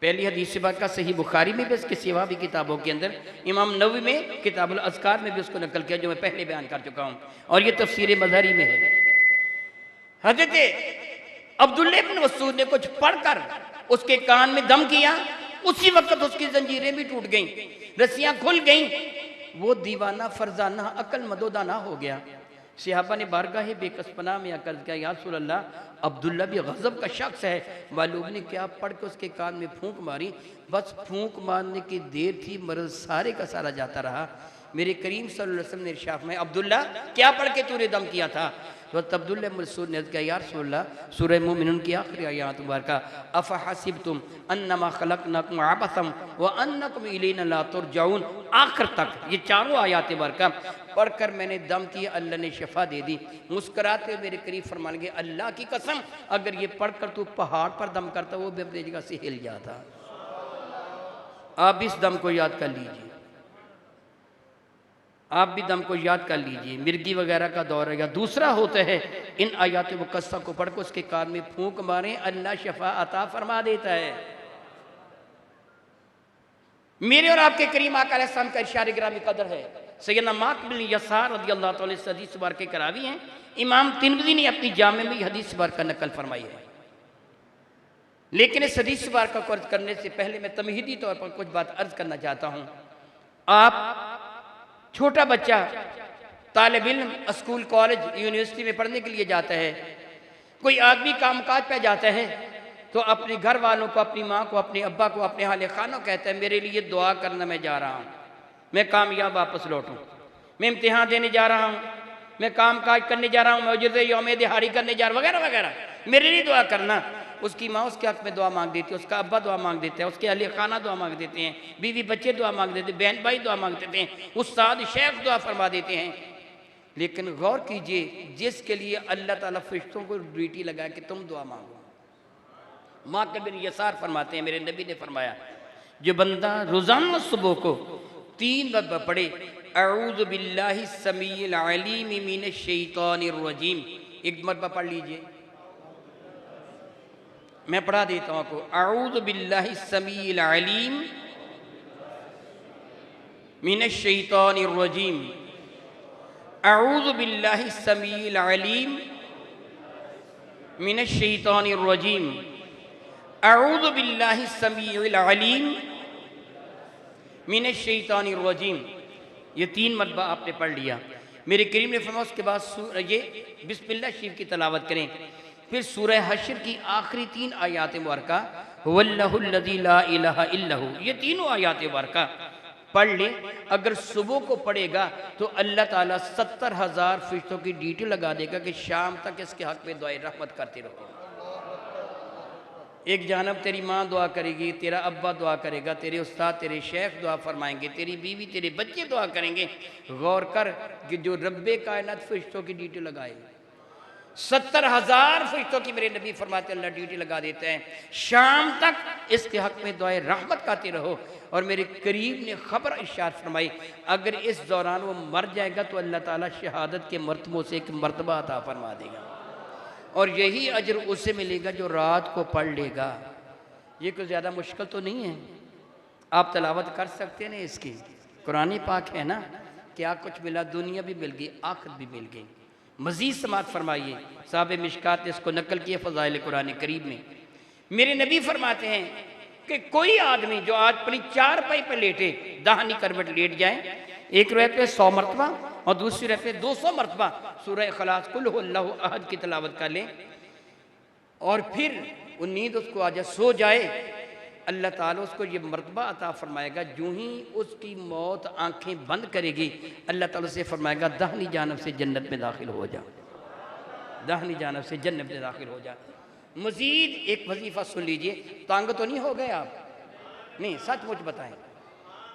पहली हदीस से बात का सही बुखारी में भी, इसके सिवा भी किताबों के अंदर, इमाम नववी में किताबुल अज़कार में भी उसको नकल किया, जो मैं पहले बयान कर चुका हूँ, और ये तफसीर मदरी में है। हज़रत अब्दुल्लाह इब्न मसूद ने कुछ पढ़कर उसके कान में दम किया, उसी वक्त उसकी जंजीरें भी टूट गईं, रस्सियाँ खुल गईं, वो दीवाना फरजाना अकल मदोदाना हो गया। सहाबा ने बारगाह बेकस पनाह में आकर किया, या रसूल अल्लाह, अब्दुल्ला भी गज़ब का शख्स है। मालूम ने क्या पढ़ के उसके कान में फूंक मारी, बस फूंक मारने की देर थी, मर्ज़ सारे का सारा जाता रहा। मेरे करीम सल्लल्लाहु अलैहि वसल्लम ने इरशाद में, अब्दुल्ला क्या पढ़ के तूने दम किया था? तो अब्दुल्लाह मसूद ने कहा, या रसूल अल्लाह, सूरह मुमिनून की आखिरी आयत मुबारका, अफ़हसिबतुम अन्नमा खलक़नाकुम अबसन व अन्नकुम इलैना ला तुरजाऊन, आखिर तक ये चारों आयत मुबारका पढ़कर मैंने दम किया, अल्लाह ने शफा दे दी। मुस्कुराते हुए मेरे करीब फरमान गए, अल्लाह की कसम, अगर ये पढ़कर तू पहाड़ पर दम करता, वो भी अपनी जगह से हिल जाता। आप इस दम को याद कर लीजिए, आप भी दम को याद कर लीजिए। मिर्गी वगैरह का दौर है या दूसरा होता है, इन आयात मुकस्सा को पढ़कर उसके कान में फूंक मारें, अल्लाह शफा अता फरमा देता है। मेरे और आपके करीम आका अलैहिस्सलाम का इरशाद ग्रामी कदर है। सैयदना माक बिन यसार रज़ियल्लाहु तआला से हदीस बार के करावी हैं, इमाम तिरमिज़ी ने अपनी जामे में हदीस बार का नकल फरमाई है। लेकिन इस हदीस बार का अर्ज करने से पहले मैं तमहीदी तौर पर कुछ बात अर्ज करना चाहता हूँ। आप छोटा बच्चा तालिब इल्म स्कूल कॉलेज यूनिवर्सिटी में पढ़ने के लिए जाता है, कोई आदमी कामकाज पे जाता है, तो अपने घर वालों को, अपनी माँ को, अपने अब्बा को, अपने हाले खानों कहता है, मेरे लिए दुआ करना, मैं जा रहा हूँ, मैं कामयाब वापस लौटूँ, मैं इम्तिहान देने जा रहा हूँ, मैं कामकाज करने जा रहा हूँ, मौजूद यौम दिहाड़ी करने जा रहा हूँ, वगैरह वगैरह, मेरे लिए दुआ करना। उसकी माँ उसके हक़ में दुआ मांग देती है, उसका अब्बा दुआ मांग देता है, उसके अहले खाना दुआ मांग देते हैं, बीवी बच्चे दुआ मांग देते हैं, बहन भाई दुआ मांग देते हैं, उस्ताद शेख दुआ फरमा देते हैं। लेकिन गौर कीजिए, जिसके लिए अल्लाह ताला फरिश्तों को ड्यूटी लगा कि तुम दुआ मांगो। माँ के बिन यसार फरमाते हैं, मेरे नबी ने फरमाया, जो बंदा रोज़ाना सुबह को 3 बार पढ़े, अऊज़ु बिल्लाहि समीइल अलीम मिनश शैतानिर रजीम, एक मरतबा पढ़ लीजिए, मैं पढ़ा देता हूँ आपको, अऊज़ु बिल्लाहि समीइल अलीम मिनश शैतानिर रजीम, अऊज़ु बिल्लाहि समीइल अलीम मिनश शैतानिर रजीम, अऊज़ु बिल्लाहि समीइल अलीम मिनश शैतानिर रजीम, ये 3 मरतबा आपने पढ़ लिया। मेरे करीम ने फरमाया उसके बाद ये बिस्मिल्लाह शरीफ की तलावत करें। फिर सूरह हश्र की आखिरी 3 आयात मुबारका वल्लाहुल्लज़ी ला इलाहा इल्लहु, ये तीनों आयात मुबारका पढ़ ले। अगर सुबह को पढ़ेगा तो अल्लाह ताला 70,000 फरिश्तों की ड्यूटी लगा देगा कि शाम तक इसके हक में दुआए रहमत करते रहो। एक जानब तेरी माँ दुआ करेगी, तेरा अब्बा दुआ करेगा, तेरे उस्ताद तेरे शेख दुआ फरमाएंगे, तेरी बीवी तेरे बच्चे दुआ करेंगे। गौर कर कि जो रब्बे कायनात फरिश्तों की ड्यूटी लगाए, 70,000 फरिश्तों की मेरे नबी फरमाते अल्लाह ड्यूटी लगा देते हैं, शाम तक इसके हक में दुआए रहमत करते रहो। और मेरे करीब ने खबर इरशाद फरमाई, अगर इस दौरान वो मर जाएगा तो अल्लाह ताला शहादत के मर्तबों से एक मर्तबा अता फरमा देगा, और यही अजर उसे मिलेगा जो रात को पढ़ लेगा। ये कोई ज़्यादा मुश्किल तो नहीं है, आप तलावत कर सकते हैं ना इसकी। कुरान पाक है ना, क्या कुछ मिला, दुनिया भी मिल गई, आखिरत भी मिल गई। मज़ीद समात फरमाइए, साहब मिशकात ने इसको नकल किया फ़ज़ाइल कुरान करीम में। मेरे नबी फरमाते हैं कि कोई आदमी जो आज अपनी 4 पाई पर लेटे, दाहिनी करवट लेट जाए, एक रवैयत में 100 मरतबा और दूसरी रवैयत में 200 मरतबा सूरह इखलास कुल हुवल्लाहु अहद की तलावत कर लें, और फिर वो नींद उसको आ जाए, सो जाए, अल्लाह ताला उसको ये मर्तबा अता फरमाएगा। जो ही उसकी मौत आंखें बंद करेगी, अल्लाह ताला से फरमाएगा दाहिनी जानब से जन्नत में दाखिल हो जा, दाहिनी जानब से जन्नत में दाखिल हो जा। मज़ीद एक वजीफ़ा सुन लीजिए। तंग तो नहीं हो गए आप? नहीं, सचमुच बताएं,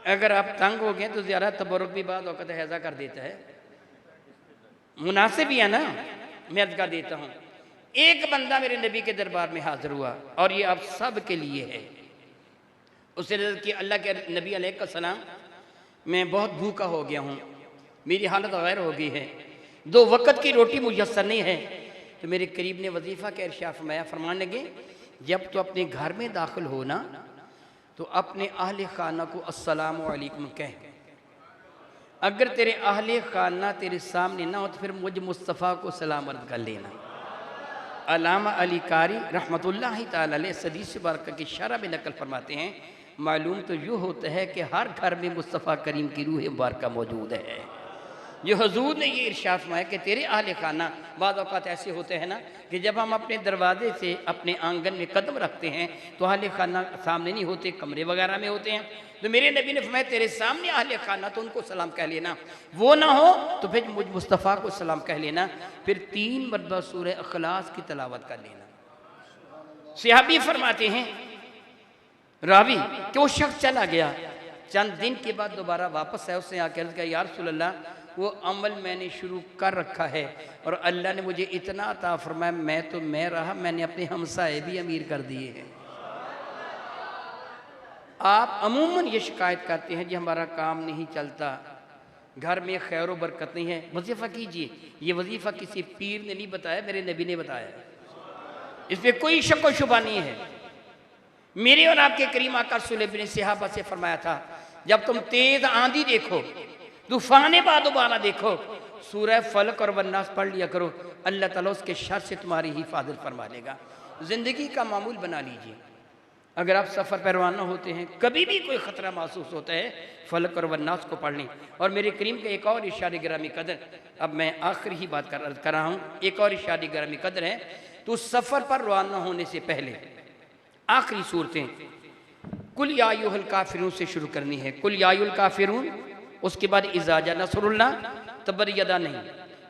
अगर आप तंग हो गए तो ज़्यादा तबरुक भी बाद वक़्त हैज़ा कर देता है, मुनासिब ही है ना, मैं अर्ज़ कर देता हूँ। एक बंदा मेरे नबी के दरबार में हाज़िर हुआ, और ये आप सब के लिए है। उसने अर्ज़ किया, अल्लाह के नबी अलैहिस्सलाम, मैं बहुत भूखा हो गया हूँ, मेरी हालत गैर हो गई है, 2 वक़्त की रोटी मुयस्सर नहीं है। तो मेरे करीब ने वजीफ़ा का इरशाद फरमाया, फरमाने लगे, जब तो अपने घर में दाखिल हो ना तो अपने अहले खाना को अस्सलामु अलैकुम कह। अगर तेरे अहले खाना तेरे सामने ना हो तो फिर मुझ मुस्तफ़ा को सलाम अर्ज़ कर लेना। अल्लामा अली कारी रहमतुल्लाहि तआला अलैह हदीस मुबारक की शरह में नकल फरमाते हैं, मालूम तो यूँ होता है कि हर घर में मुस्तफ़ा करीम की रूह मुबारक मौजूद है। जो हुजूर ने ये इरशाद फरमाया कि तेरे अहले खाना, बाद औक़ात ऐसे होते हैं ना कि जब हम अपने दरवाजे से अपने आंगन में कदम रखते हैं तो अहले खाना सामने नहीं होते, कमरे वगैरह में होते हैं। तो मेरे नबी ने फरमाया तेरे सामने अहले खाना, तो उनको सलाम कह लेना, वो ना हो तो फिर मुझ मुस्तफ़ा को सलाम कह लेना। फिर 3 मरतबा सूरह इखलास की तलावत कर लेना। सहाबी फरमाते हैं, रावी कि वो शख्स चला गया, चंद दिन के बाद दोबारा वापस आया, उसने आकर अर्ज़ किया, या रसूल अल्लाह, वो अमल मैंने शुरू कर रखा है और अल्लाह ने मुझे इतना अता फरमाया, मैं रहा, मैंने अपने हमसाए भी अमीर कर दिए हैं। आप अमूमन ये शिकायत करते हैं जी हमारा काम नहीं चलता, घर में खैर बरकत नहीं है। वजीफ़ा कीजिए, ये वजीफ़ा किसी पीर ने नहीं बताया, मेरे नबी ने बताया, इसमें कोई शक व शुबा नहीं है। मेरे और आपके करीम आका सल्लल्लाहु अलैहि वसल्लम सहाबा से फरमाया था, जब तुम तेज आंधी देखो, तूफान बादुबारा देखो, सूरह फलक और वन्नास पढ़ लिया करो, अल्लाह ताला उसके शर से तुम्हारी हिफाजत फरमा लेगा। ज़िंदगी का मामूल बना लीजिए। अगर आप सफ़र पर रवाना होते हैं, कभी भी कोई ख़तरा महसूस होता है, फलक और वन्नास को पढ़ लें। और मेरे करीम का एक और इशारे गिरामी कदर, अब मैं आखिरी ही बात कर रहा हूँ, एक और इशारे गिरामी कदर है, तो सफ़र पर रवाना होने से पहले आखिरी सूरतें कुल या अय्युहल काफिरून से शुरू करनी है। कुल या अय्युहल काफिरून, उसके बाद इज़ा जा नसरुल्लाह, तब्बत यदा नहीं,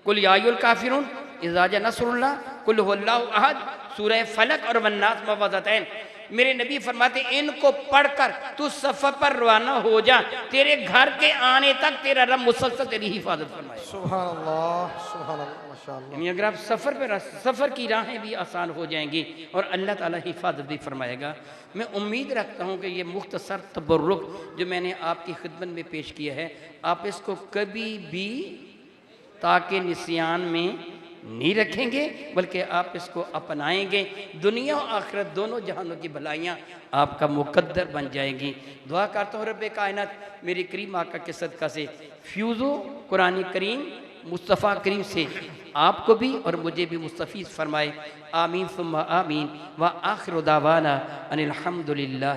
कुल या अय्युहल काफिरून, इज़ा जा नसरुल्लाह, कुल हुवल्लाहु अहद, सूरह फलक और वन्नास मवज़तैन। मेरे नबी फरमाते इनको पढ़कर तू सफ़र पर रवाना हो जा, तेरे घर के आने तक तेरा रब मुसलसल तेरी हिफाजत फरमाए। सुभान अल्लाह, सुभान अल्लाह, माशाअल्लाह। यानी अगर आप सफ़र की राहें भी आसान हो जाएंगी और अल्लाह ताला हिफाजत भी फरमाएगा। मैं उम्मीद रखता हूँ कि ये मुख्तसर तबर्रुक जो मैंने आपकी खिदमत में पेश किया है, आप इसको कभी भी ताके निसियान में नहीं रखेंगे, बल्कि आप इसको अपनाएंगे। दुनिया और आखिरत दोनों जहानों की भलाइयाँ आपका मुकद्दर बन जाएंगी। दुआ करता हूँ रब्बे कायनात मेरे करीम आका के सदका से फ्यूज़ो कुरान करीम मुस्तफ़ा करीम से आपको भी और मुझे भी मुस्तफ़ीज़ फरमाए। आमीन सुम्मा आमीन व आखिर दावाना अनिल हम्दुलिल्लाह।